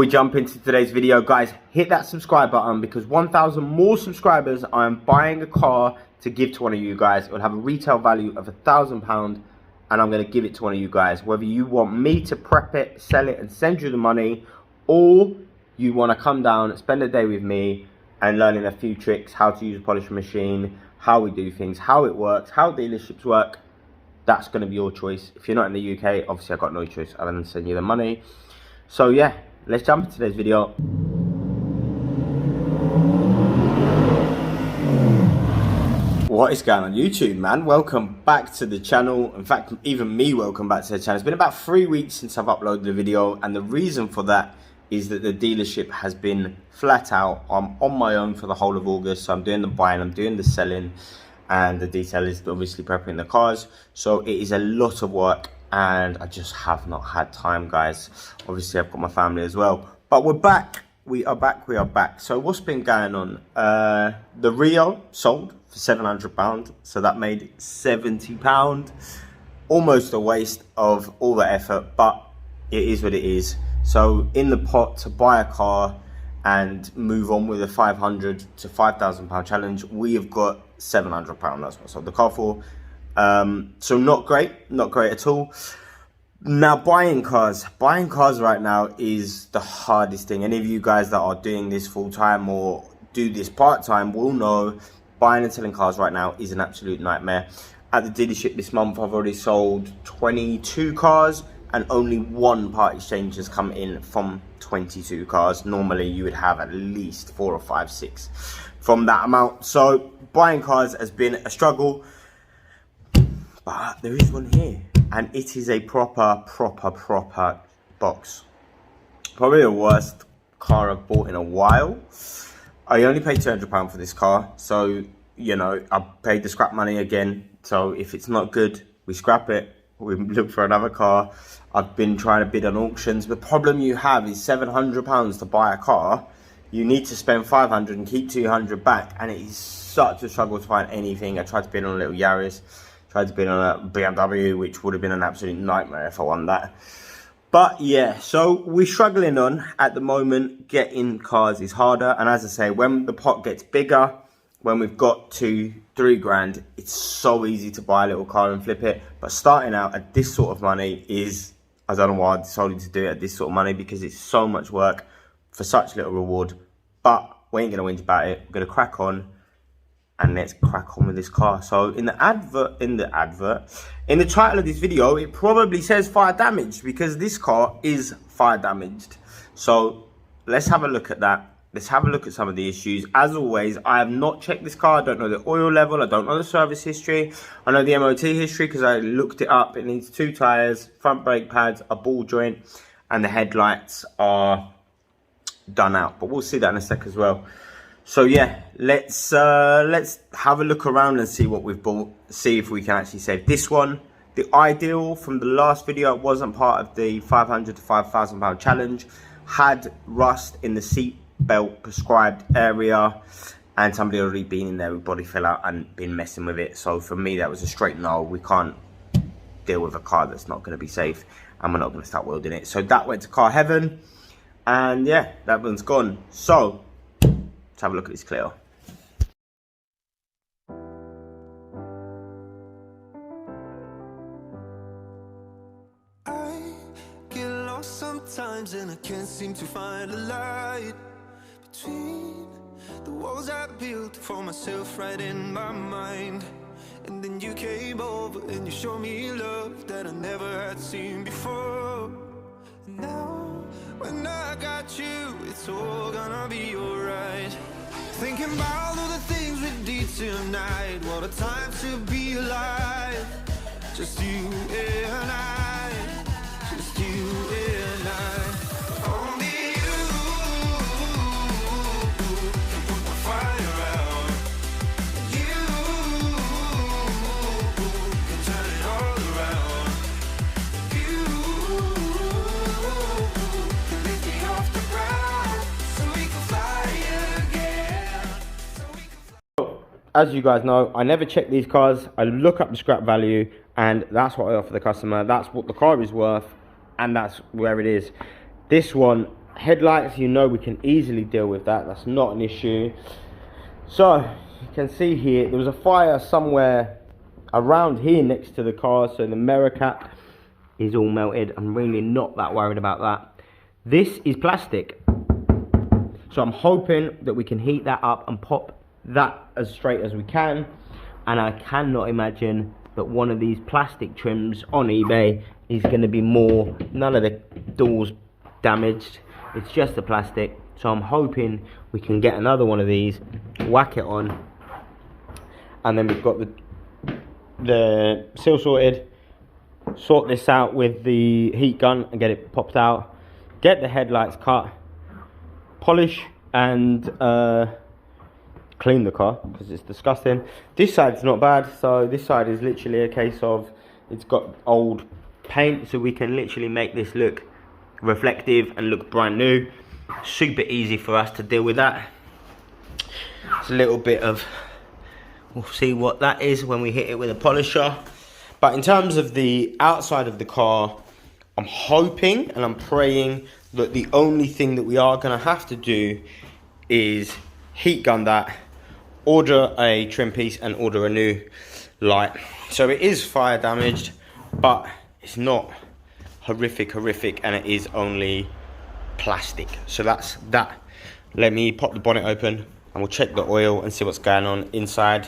We jump into today's video, guys. Hit that subscribe button because 1,000 more subscribers, I am buying a car to give to one of you guys. It will have a retail value of £1,000 and I'm going to give it to one of you guys. Whether you want me to prep it, sell it and send you the money, or you want to come down and spend a day with me and learning a few tricks, how to use a polishing machine, how we do things, how it works, how dealerships work, that's going to be your choice. If you're not in the UK, obviously I've got no choice other than send you the money. So yeah, let's jump into today's video. What is going on YouTube, man? Welcome back to the channel. In fact, even me, welcome back to the channel. It's been about 3 weeks since I've uploaded a video, and the reason for that is that the dealership has been flat out. I'm on my own for the whole of August, so I'm doing the buying, I'm doing the selling, and the detail is obviously prepping the cars. So it is a lot of work and I just have not had time, guys. Obviously I've got my family as well, but we're back. We are back. So what's been going on? The Rio sold for £700, so that made £70. Almost a waste of all the effort, but it is what it is. So in the pot to buy a car and move on with a £500 to £5,000 challenge, we have got £700. That's what I sold the car for. So not great at all. Now buying cars right now is the hardest thing. Any of you guys that are doing this full-time or do this part-time will know buying and selling cars right now is an absolute nightmare. At the dealership this month I've already sold 22 cars and only one part exchange has come in from 22 cars. Normally you would have at least 4 or 5, 6 from that amount. So buying cars has been a struggle, but there is one here and it is a proper box. Probably the worst car I've bought in a while. I only paid £200 for this car, so you know I paid the scrap money again. So if it's not good, we scrap it, we look for another car. I've been trying to bid on auctions. The problem you have is £700 to buy a car. You need to spend £500 and keep £200 back, and it is such a struggle to find anything. I tried to bid on a little Yaris, tried to bid on a BMW, which would have been an absolute nightmare if I won that. But yeah, so we're struggling on at the moment. Getting cars is harder, and as I say, when the pot gets bigger, when we've got to 3 grand, it's so easy to buy a little car and flip it. But starting out at this sort of money is, I don't know why I decided to do it at this sort of money, because it's so much work for such little reward. But we ain't gonna whinge about it. We're gonna crack on and let's crack on with this car. So in the title of this video, it probably says fire damaged because this car is fire damaged. So let's have a look at that. Let's have a look at some of the issues. As always, I have not checked this car. I don't know the oil level. I don't know the service history. I know the MOT history because I looked it up. It needs 2 tyres, front brake pads, a ball joint, and the headlights are done out. But we'll see that in a sec as well. So yeah, let's have a look around and see what we've bought. See if we can actually save this one. The ideal from the last video, it wasn't part of the £500 to £5,000 challenge. Had rust in the seat belt prescribed area, and somebody had already been in there with body fill out and been messing with it. So for me that was a straight no. We can't deal with a car that's not going to be safe, and we're not going to start welding it. So that went to car heaven, and yeah, that one's gone. So let's have a look at this Clio. I get lost sometimes and I can't seem to find a light between the walls I built for myself right in my mind. And then you came over and you showed me love that I never had seen before. And now when I got you, it's all gonna be alright. Thinking about all the things we did tonight. What a time to be alive. Just you and I, just you and I. Only you can put the fire out. You can turn it all around. You can lift me off the ground so we can fly again. As you guys know, I never check these cars. I look up the scrap value, and that's what I offer the customer. That's what the car is worth, and that's where it is. This one Headlights, you know, we can easily deal with that. That's not an issue. So you can see here, there was a fire somewhere around here next to the car, so the mirror cap is all melted. I'm really not that worried about that. This is plastic, so I'm hoping that we can heat that up and pop that as straight as we can. And I cannot imagine that one of these plastic trims on eBay is going to be more, none of the doors damaged, it's just the plastic. So I'm hoping we can get another one of these, whack it on, and then we've got the seal sorted. Sort this out with the heat gun and get it popped out, get the headlights cut, polish and clean the car because it's disgusting. This side's not bad, so this side is literally a case of it's got old paint, so we can literally make this look reflective and look brand new. Super easy for us to deal with that. It's a little bit of, we'll see what that is when we hit it with a polisher. But in terms of the outside of the car, I'm hoping and I'm praying that the only thing that we are going to have to do is heat gun that, order a trim piece and order a new light. So it is fire damaged, but it's not horrific, and it is only plastic. So that's that. Let me pop the bonnet open and we'll check the oil and see what's going on inside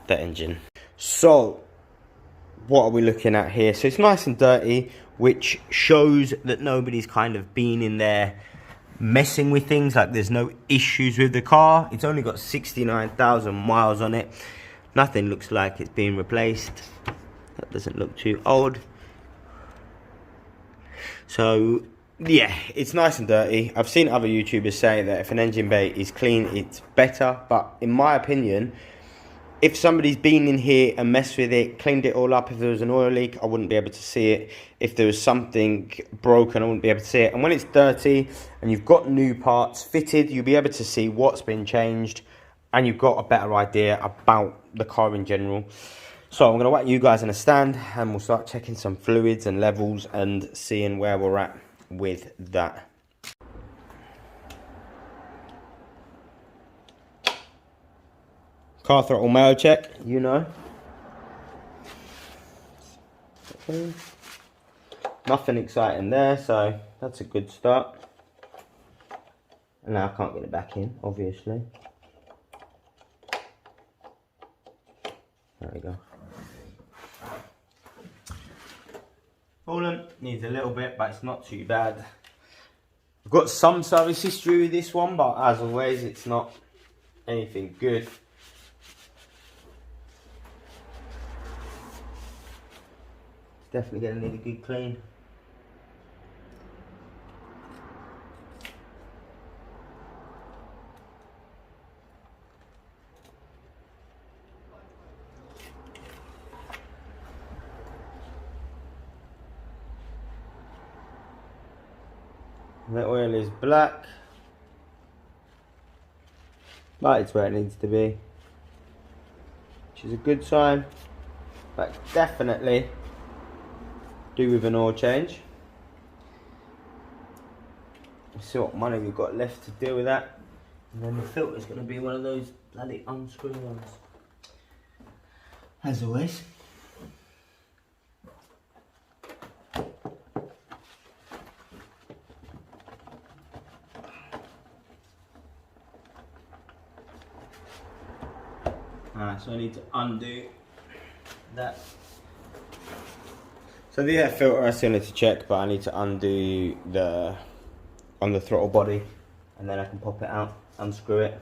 the engine. So what are we looking at here? So it's nice and dirty, which shows that nobody's kind of been in there messing with things. Like, there's no issues with the car. It's only got 69,000 miles on it. Nothing looks like it's being replaced. That doesn't look too old. So yeah, it's nice and dirty. I've seen other YouTubers say that if an engine bay is clean, it's better. But in my opinion, if somebody's been in here and messed with it, cleaned it all up, if there was an oil leak, I wouldn't be able to see it. If there was something broken, I wouldn't be able to see it. And when it's dirty and you've got new parts fitted, you'll be able to see what's been changed and you've got a better idea about the car in general. So I'm going to whack you guys in a stand and we'll start checking some fluids and levels and seeing where we're at with that. Car throttle mail check, you know. Nothing exciting there, so that's a good start. And now I can't get it back in, obviously. There we go. Fallen, needs a little bit, but it's not too bad. I've got some service history with this one, but as always, it's not anything good. Definitely gonna need a good clean. The oil is black, but it's where it needs to be, which is a good sign. But definitely do with an oil change. Let's see what money we've got left to deal with that. And then the filter's going to be one of those bloody unscrew ones, as always. So I need to undo that. So the air filter I still need to check, but I need to undo the on the throttle body and then I can pop it out, unscrew it.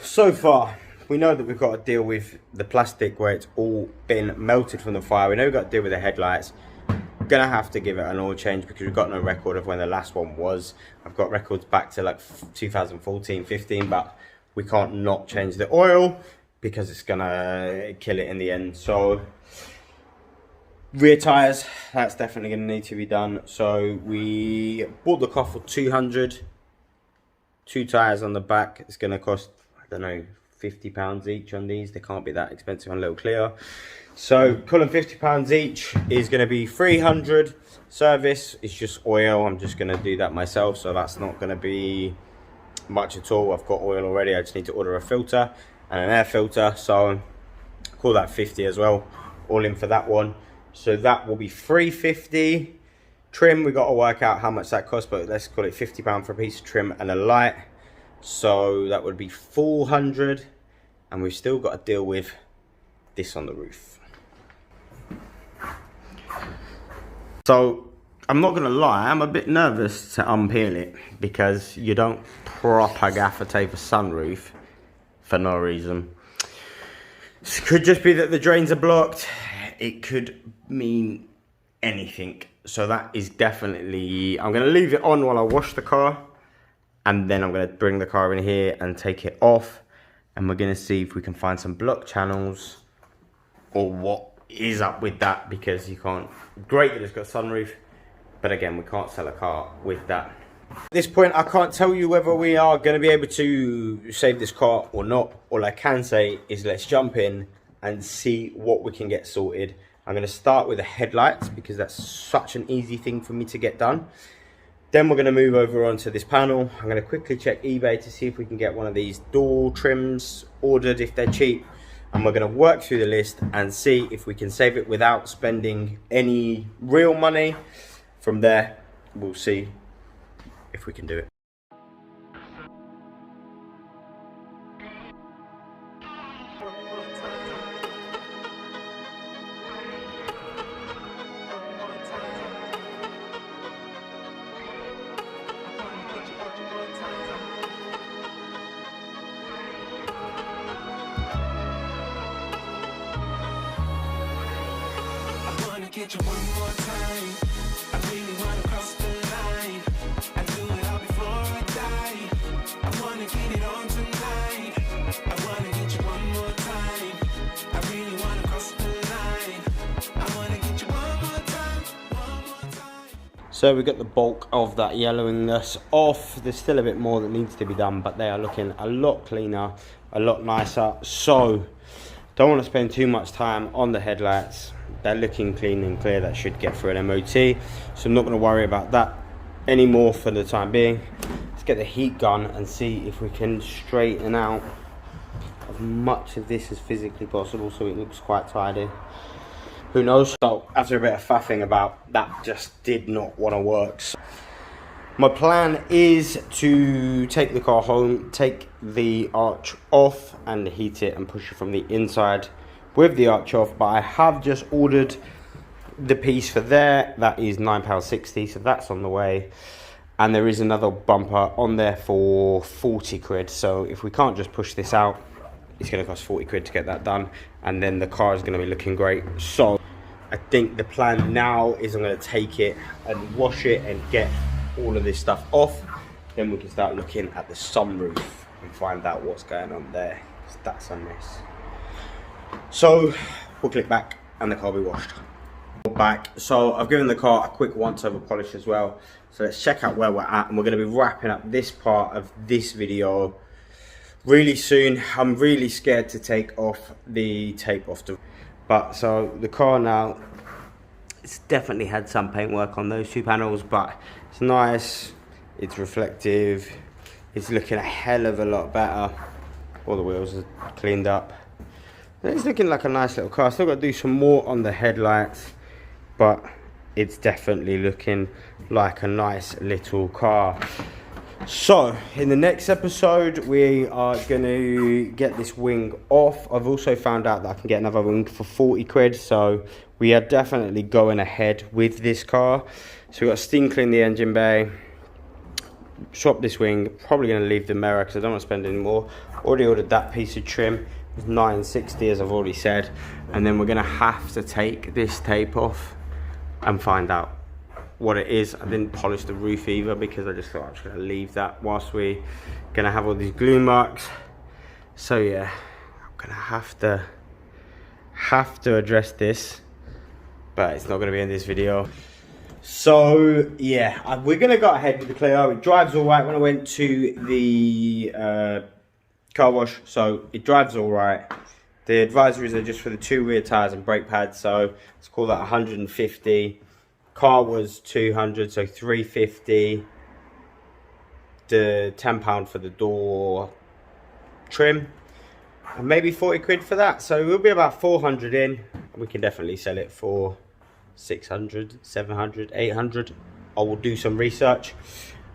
So far we know that we've got to deal with the plastic where it's all been melted from the fire. We know we've got to deal with the headlights. We're gonna have to give it an oil change because we've got no record of when the last one was. I've got records back to like 2014-15, but we can't not change the oil because it's gonna kill it in the end. So rear tires, that's definitely gonna need to be done. So we bought the car for 200. 2 tires on the back. It's gonna cost, I don't know, £50 each on these. They can't be that expensive on little Clio. So call them £50 each. Is going to be 300. Service is just oil. I'm just going to do that myself, so that's not going to be much at all. I've got oil already. I just need to order a filter and an air filter, so call that 50 as well, all in for that one. So that will be 350. Trim, we got to work out how much that costs, but let's call it £50 for a piece of trim and a light. So that would be 400, and we've still got to deal with this on the roof. So I'm not gonna lie, I'm a bit nervous to unpeel it because you don't proper gaffer tape a sunroof for no reason. It could just be that the drains are blocked. It could mean anything. So that is definitely, I'm gonna leave it on while I wash the car, and then I'm gonna bring the car in here and take it off, and we're gonna see if we can find some block channels or what is up with that, because you can't, great that it's got a sunroof, but again, we can't sell a car with that. At this point, I can't tell you whether we are going to be able to save this car or not. All I can say is let's jump in and see what we can get sorted. I'm going to start with the headlights because that's such an easy thing for me to get done. Then we're going to move over onto this panel. I'm going to quickly check eBay to see if we can get one of these door trims ordered if they're cheap. And we're going to work through the list and see if we can save it without spending any real money. From there, we'll see if we can do it. Get you one more time. I really wanna cross the line. I do it all before I die. I wanna get it on tonight. I wanna get you one more time. I really wanna cross the line. I wanna get you one more time. One more time. So we got the bulk of that yellowingness off. There's still a bit more that needs to be done, but they are looking a lot cleaner, a lot nicer. So don't want to spend too much time on the headlights. They're looking clean and clear. That should get through an MOT, so I'm not going to worry about that anymore for the time being. Let's get the heat gun and see if we can straighten out as much of this as physically possible so it looks quite tidy. Who knows? So after a bit of faffing about, that just did not want to work. So my plan is to take the car home, take the arch off and heat it and push it from the inside with the arch off, but I have just ordered the piece for there. That is £9.60, so that's on the way, and there is another bumper on there for 40 quid. So if we can't just push this out, it's going to cost 40 quid to get that done, and then the car is going to be looking great. So I think the plan now is I'm going to take it and wash it and get all of this stuff off, then we can start looking at the sunroof and find out what's going on there, because that's a mess. So we'll click back and the car will be washed. Back, so I've given the car a quick once over polish as well, so let's check out where we're at, and we're going to be wrapping up this part of this video really soon. I'm really scared to take off the tape off the, but so the car now, it's definitely had some paint work on those two panels, but it's nice, it's reflective, it's looking a hell of a lot better. All the wheels are cleaned up. It's looking like a nice little car. Still got to do some more on the headlights, but it's definitely looking like a nice little car. So in the next episode, we are going to get this wing off. I've also found out that I can get another wing for 40 quid, so we are definitely going ahead with this car. So we've got to steam clean the engine bay, swap this wing, probably going to leave the mirror because I don't want to spend any more. Already ordered that piece of trim. It's £9.60 as I've already said, and then we're going to have to take this tape off and find out what it is. I didn't polish the roof either because I just thought I was going to leave that whilst we're going to have all these glue marks. So yeah, I'm going to have to address this, but it's not going to be in this video. So yeah, we're going to go ahead with the Clio. It drives all right. When I went to the car wash, so it drives all right. The advisories are just for the 2 rear tires and brake pads, so let's call that 150. Car was 200, so 350. The £10 for the door trim, and maybe 40 quid for that, so we'll be about 400 in. We can definitely sell it for 600, 700, 800. I will do some research.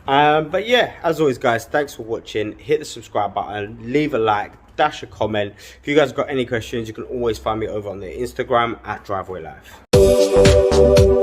But yeah, as always guys, thanks for watching. Hit the subscribe button, leave a like, dash a comment. If you guys got any questions, you can always find me over on the Instagram at Driveway Life.